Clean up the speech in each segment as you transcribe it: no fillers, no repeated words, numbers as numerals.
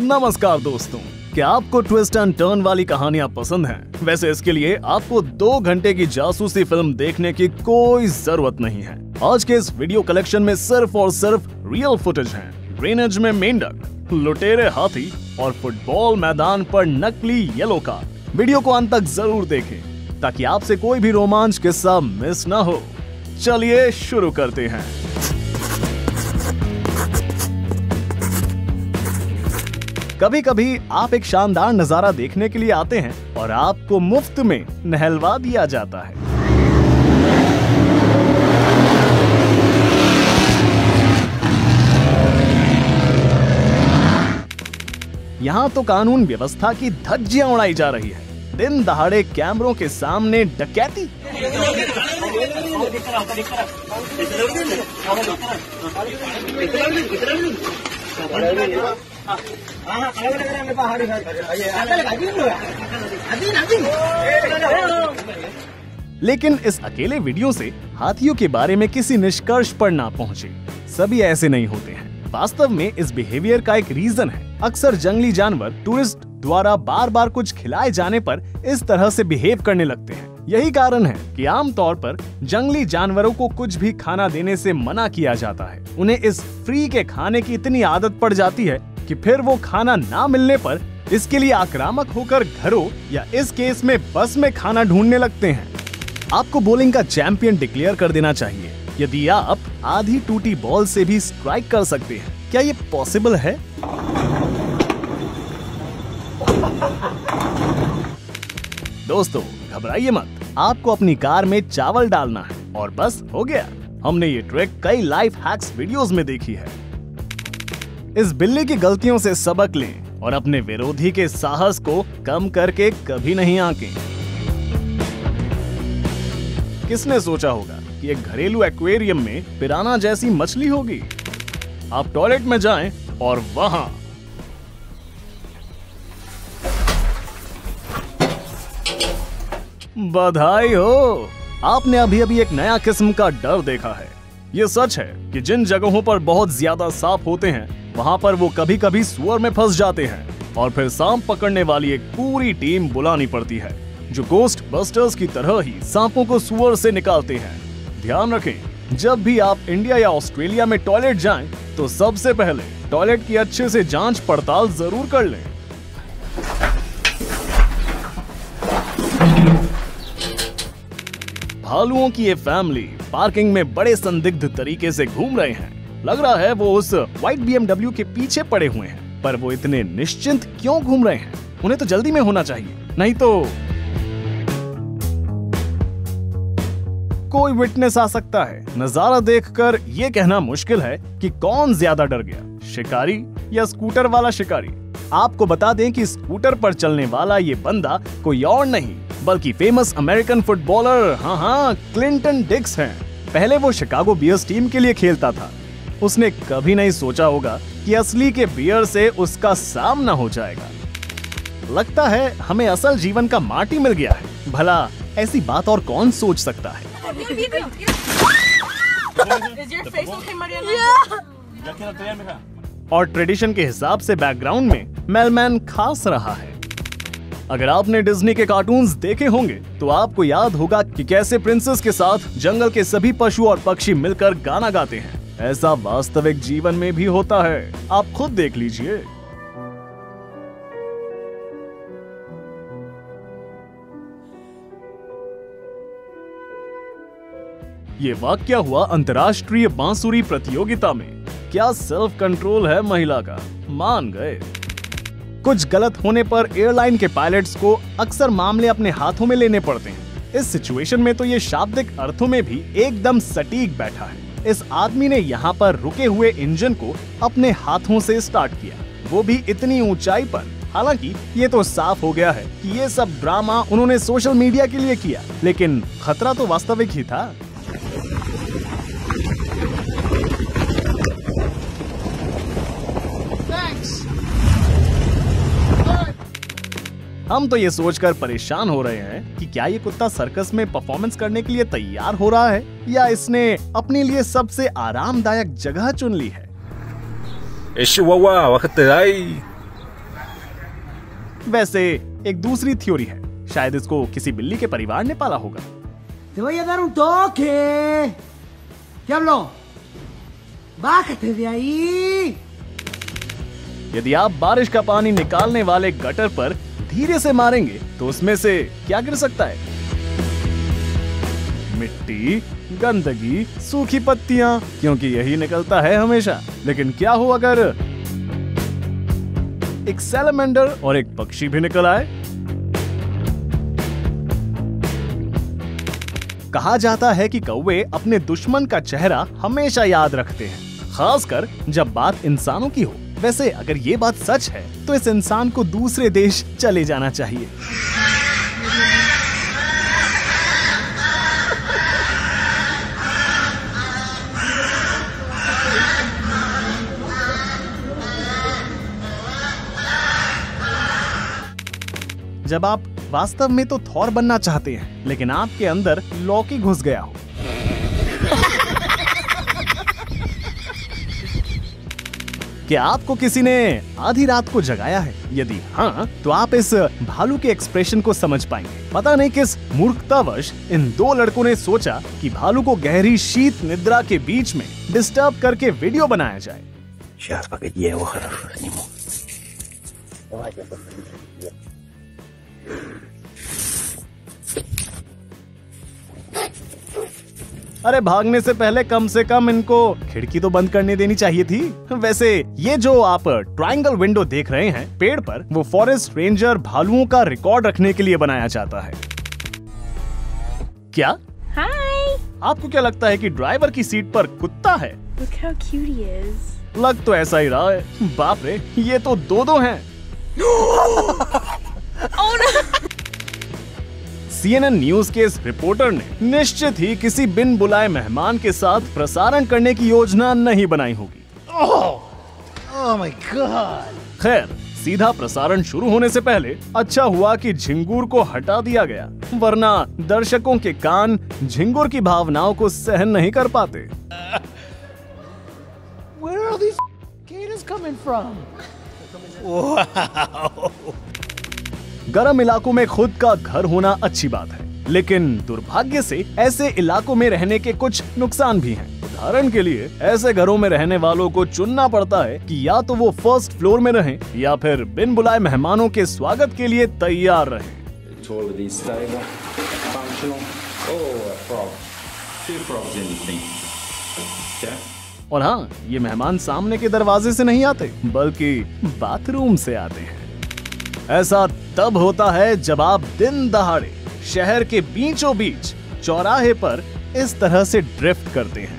नमस्कार दोस्तों, क्या आपको ट्विस्ट एंड टर्न वाली कहानियां पसंद हैं? वैसे इसके लिए आपको 2 घंटे की जासूसी फिल्म देखने की कोई जरूरत नहीं है। आज के इस वीडियो कलेक्शन में सिर्फ और सिर्फ रियल फुटेज है। ड्रेनेज में मेंढक, लुटेरे हाथी और फुटबॉल मैदान पर नकली येलो कार। वीडियो को अंत तक जरूर देखें ताकि आपसे कोई भी रोमांच किस्सा मिस ना हो। चलिए शुरू करते हैं। कभी कभी आप एक शानदार नजारा देखने के लिए आते हैं और आपको मुफ्त में नहलवा दिया जाता है। यहाँ तो कानून व्यवस्था की धज्जियां उड़ाई जा रही है। दिन दहाड़े कैमरों के सामने डकैती। लेकिन इस अकेले वीडियो से हाथियों के बारे में किसी निष्कर्ष पर ना पहुंचे। सभी ऐसे नहीं होते हैं। वास्तव में इस बिहेवियर का एक रीजन है। अक्सर जंगली जानवर टूरिस्ट द्वारा बार बार कुछ खिलाए जाने पर इस तरह से बिहेव करने लगते हैं। यही कारण है कि आमतौर पर जंगली जानवरों को कुछ भी खाना देने से मना किया जाता है। उन्हें इस फ्री के खाने की इतनी आदत पड़ जाती है कि फिर वो खाना ना मिलने पर इसके लिए आक्रामक होकर घरों या इस केस में बस में खाना ढूंढने लगते हैं। आपको बॉलिंग का चैंपियन डिक्लेयर कर देना चाहिए यदि आप आधी टूटी बॉल से भी स्ट्राइक कर सकते हैं। क्या ये पॉसिबल है? दोस्तों घबराइए मत, आपको अपनी कार में चावल डालना है और बस हो गया। हमने ये ट्रिक कई लाइफ हैक्स वीडियोस में देखी है। इस बिल्ली की गलतियों से सबक लें और अपने विरोधी के साहस को कम करके कभी नहीं आंकें। किसने सोचा होगा कि एक घरेलू एक्वेरियम में पिराना जैसी मछली होगी? आप टॉयलेट में जाएं और वहां बधाई हो, आपने अभी अभी एक नया किस्म का डर देखा है। ये सच है कि जिन जगहों पर बहुत ज्यादा सांप होते हैं वहां पर वो कभी कभी सुअर में फंस जाते हैं और फिर सांप पकड़ने वाली एक पूरी टीम बुलानी पड़ती है जो गोस्ट बस्टर्स की तरह ही सांपों को सुअर से निकालते हैं। ध्यान रखें, जब भी आप इंडिया या ऑस्ट्रेलिया में टॉयलेट जाएं तो सबसे पहले टॉयलेट की अच्छे से जांच पड़ताल जरूर कर लें। भालुओं की ये फैमिली पार्किंग में बड़े संदिग्ध तरीके से घूम रहे हैं। लग रहा है वो उस व्हाइट BMW के पीछे पड़े हुए हैं, पर वो इतने निश्चिंत क्यों घूम रहे हैं? उन्हें तो जल्दी में होना चाहिए, नहीं तो कोई विटनेस आ सकता है। नजारा देखकर ये कहना मुश्किल है कि कौन ज्यादा डर गया, शिकारी या स्कूटर वाला शिकारी। आपको बता दें कि स्कूटर पर चलने वाला ये बंदा कोई और नहीं बल्कि फेमस अमेरिकन फुटबॉलर हाँ क्लिंटन डिक्स हैं। पहले वो शिकागो बियर्स टीम के लिए खेलता था। उसने कभी नहीं सोचा होगा कि असली के बियर से उसका सामना हो जाएगा। लगता है हमें असल जीवन का माटी मिल गया है। भला ऐसी बात और कौन सोच सकता है? और ट्रेडिशन के हिसाब से बैकग्राउंड में मेलमैन खास रहा है। अगर आपने डिज्नी के कार्टून्स देखे होंगे तो आपको याद होगा कि कैसे प्रिंसेस के साथ जंगल के सभी पशु और पक्षी मिलकर गाना गाते हैं। ऐसा वास्तविक जीवन में भी होता है, आप खुद देख लीजिए। ये वाकया हुआ अंतर्राष्ट्रीय बांसुरी प्रतियोगिता में। क्या सेल्फ कंट्रोल है महिला का, मान गए। कुछ गलत होने पर एयरलाइन के पायलट्स को अक्सर मामले अपने हाथों में लेने पड़ते हैं। इस सिचुएशन में तो ये शाब्दिक अर्थों में भी एकदम सटीक बैठा है। इस आदमी ने यहाँ पर रुके हुए इंजन को अपने हाथों से स्टार्ट किया, वो भी इतनी ऊंचाई पर। हालांकि ये तो साफ हो गया है कि ये सब ड्रामा उन्होंने सोशल मीडिया के लिए किया, लेकिन खतरा तो वास्तविक ही था। हम तो ये सोचकर परेशान हो रहे हैं कि क्या ये कुत्ता सर्कस में परफॉर्मेंस करने के लिए तैयार हो रहा है या इसने अपने लिए सबसे आरामदायक जगह चुन ली है। वैसे एक दूसरी थ्योरी है, शायद इसको किसी बिल्ली के परिवार ने पाला होगा। Te voy a dar un toque. ¿Qué habló? Bájate de ahí. यदि आप बारिश का पानी निकालने वाले गटर पर धीरे से मारेंगे तो उसमें से क्या गिर सकता है? मिट्टी, गंदगी, सूखी पत्तियां, क्योंकि यही निकलता है हमेशा। लेकिन क्या हो अगर एक सैलमेंडर और एक पक्षी भी निकल आए? कहा जाता है कि कौवे अपने दुश्मन का चेहरा हमेशा याद रखते हैं, खासकर जब बात इंसानों की हो। वैसे अगर ये बात सच है तो इस इंसान को दूसरे देश चले जाना चाहिए। जब आप वास्तव में तो थॉर बनना चाहते हैं, लेकिन आपके अंदर लॉकी घुस गया हो। क्या आपको किसी ने आधी रात को जगाया है? यदि हाँ, तो आप इस भालू के एक्सप्रेशन को समझ पाएंगे। पता नहीं किस मूर्खतावश इन दो लड़कों ने सोचा कि भालू को गहरी शीत निद्रा के बीच में डिस्टर्ब करके वीडियो बनाया जाए। अरे भागने से पहले कम से कम इनको खिड़की तो बंद करने देनी चाहिए थी। वैसे ये जो आप ट्रायंगल विंडो देख रहे हैं पेड़ पर, वो फॉरेस्ट रेंजर भालुओं का रिकॉर्ड रखने के लिए बनाया जाता है। क्या? हाय। आपको क्या लगता है कि ड्राइवर की सीट पर कुत्ता है? Look how cute he is. लग तो ऐसा ही रहा है। बाप रे, ये तो दो हैं। Oh no! CNN न्यूज के इस रिपोर्टर ने निश्चित ही किसी बिन बुलाए मेहमान के साथ प्रसारण करने की योजना नहीं बनाई होगी। Oh my God. खैर, सीधा प्रसारण शुरू होने से पहले अच्छा हुआ कि झिंगुर को हटा दिया गया, वरना दर्शकों के कान झिंगुर की भावनाओं को सहन नहीं कर पाते। Where are these gators coming from? Wow. गर्म इलाकों में खुद का घर होना अच्छी बात है, लेकिन दुर्भाग्य से ऐसे इलाकों में रहने के कुछ नुकसान भी हैं। उदाहरण के लिए ऐसे घरों में रहने वालों को चुनना पड़ता है कि या तो वो फर्स्ट फ्लोर में रहें या फिर बिन बुलाए मेहमानों के स्वागत के लिए तैयार रहें। और हाँ, ये मेहमान सामने के दरवाजे से नहीं आते, बल्कि बाथरूम से आते हैं। ऐसा तब होता है जब आप दिन दहाड़े शहर के बीचों बीच चौराहे पर इस तरह से ड्रिफ्ट करते हैं।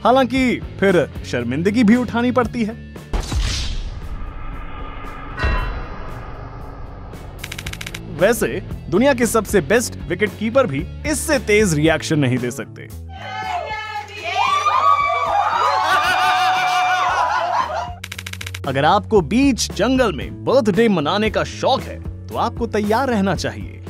हालांकि फिर शर्मिंदगी भी उठानी पड़ती है। वैसे दुनिया के सबसे बेस्ट विकेट कीपर भी इससे तेज रिएक्शन नहीं दे सकते। अगर आपको बीच जंगल में बर्थडे मनाने का शौक है तो आपको तैयार रहना चाहिए।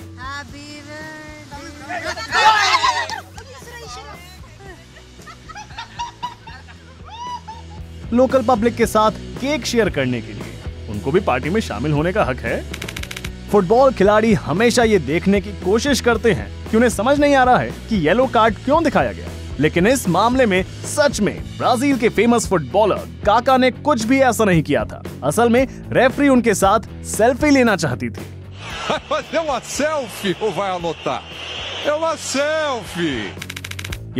लोकल पब्लिक के साथ केक शेयर करने के लिए उनको भी पार्टी में शामिल होने का हक है। फुटबॉल खिलाड़ी हमेशा ये देखने की कोशिश करते हैं कि उन्हें समझ नहीं आ रहा है कि येलो कार्ड क्यों दिखाया गया, लेकिन इस मामले में सच में ब्राजील के फेमस फुटबॉलर काका ने कुछ भी ऐसा नहीं किया था। असल में रेफरी उनके साथ सेल्फी लेना चाहती थी।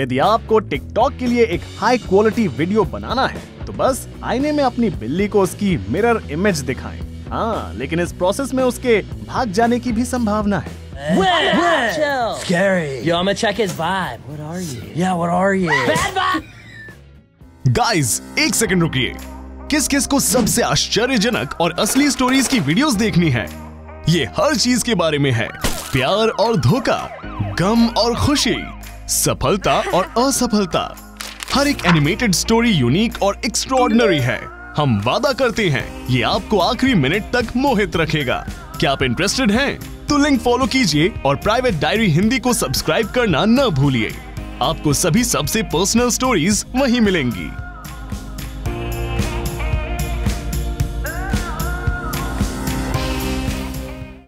यदि आपको टिकटॉक के लिए एक हाई क्वालिटी वीडियो बनाना है तो बस आईने में अपनी बिल्ली को उसकी मिरर इमेज दिखाएं। हाँ, लेकिन इस प्रोसेस में उसके भाग जाने की भी संभावना है। Chill. Scary. Yo, I'm gonna check his vibe. What are you? Yeah, what are you? Bad vibe. Guys, एक सेकंड रुकिए। किस किस को सबसे आश्चर्यजनक और असली स्टोरीज की वीडियोस देखनी है? ये हर चीज के बारे में है। प्यार और धोखा, गम और खुशी, सफलता और असफलता। हर एक एनिमेटेड स्टोरी यूनिक और एक्स्ट्राऑर्डिनरी है। हम वादा करते हैं ये आपको आखिरी मिनट तक मोहित रखेगा। क्या आप इंटरेस्टेड हैं? तो लिंक फॉलो कीजिए और प्राइवेट डायरी हिंदी को सब्सक्राइब करना न भूलिए। आपको सभी सबसे पर्सनल स्टोरीज वहीं मिलेंगी।